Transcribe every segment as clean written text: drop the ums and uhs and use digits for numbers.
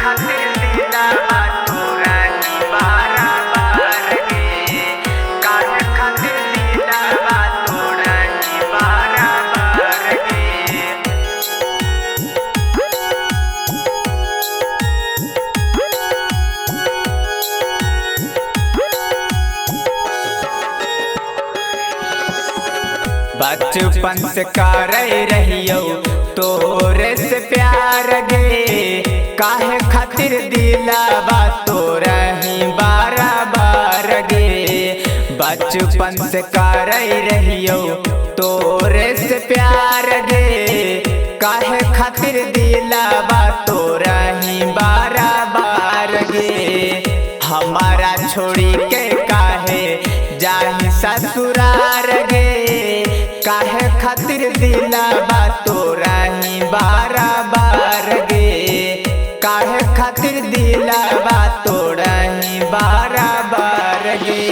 खातिर दिलवा तोरा ही बारा बार गे, काहे खातिर दिलवा तोरा ही बारा बार गे। बचपन से करे रहियो तोरे से प्यार गे, काहे खातिर दिलवा तोरा ही बारा बार गे। बचपन से करे रहियो तोरे से प्यार गे, काहे खातिर दिलवा तोरा ही बारा बार गे। हमारा छोड़ी के काहे जाही ससुरार गे, काहे खातिर दिलवा तोरा ही बारा बार गे, काहे खातिर दिलवा तोरा ही बारा बार गे।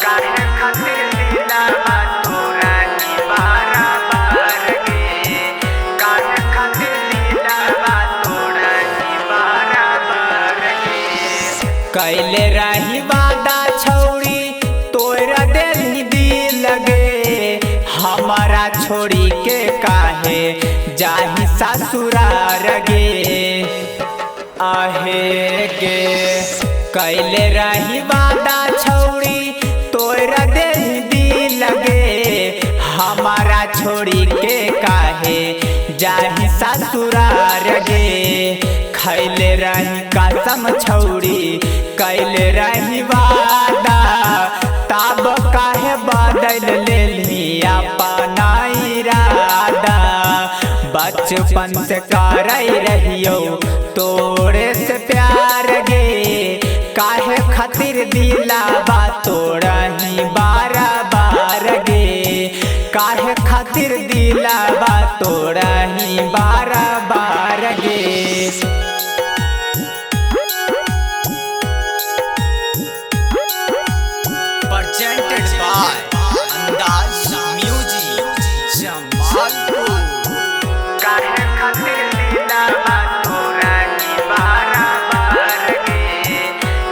काहे खातिर दिलवा तोरा ही बारा बार गे, काहे खातिर दिलवा तोरा ही बारा बार गे। कैले रही वादा छौड़ी तोरा देली दिल गे, हमारा छोड़ी के काहे जाही ससुरार गे, आहे गे। कैले रही वादा छौड़ी तोरा देली दिल गे, हमारा छोड़ी के काहे जाही ससुरार गे। खैले रही कसम छौड़ी कैले रही वादा, तब काहे बदल लेली अपना इरादा। बचपन से करे रहियो तोरे से प्यार गे, काहे खातिर दिलवा तोरा ही बारा बार गे, काहे खातिर दिलवा तोरा ही बारा बार गे। Presented by Andaz Music, Jamalpur। काहे खातिर दिलवा तोरा ही बारा बार गे,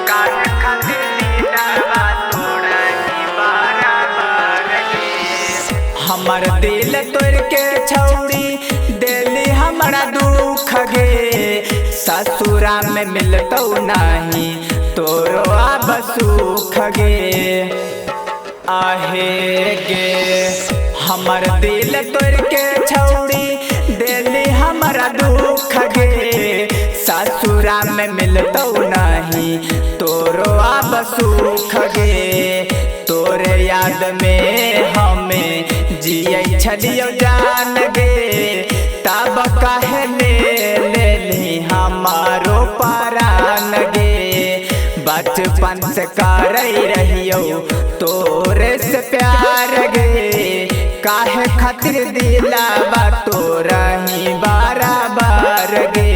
काहे खातिर दिलवा तोरा ही बारा बार गे। हमर दिल तोड़ के छौड़ी देली हमरा दुख गे, ससुरा में मिलतौ नहीं तोरो अब सुख गे, आहे गे। हमर दिल तोड़ के छौड़ी देली हमरा दुख गे, ससुरा में मिलतौ नहीं तोरो अब सुख गे। तोरे याद में हमें जियै छलियो जान गे, तब काहे ले लेली हमारो परान गे। बचपन से करे रहियो तोरे से प्यार गे, काहे खातिर दिलवा तोरा ही बारा बार गे,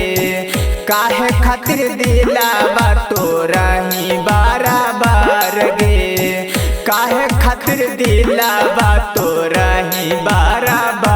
काहे खातिर दिलवा तोरा ही बारा बार गे, काहे खातिर दिलवा तोरा ही बारा बार।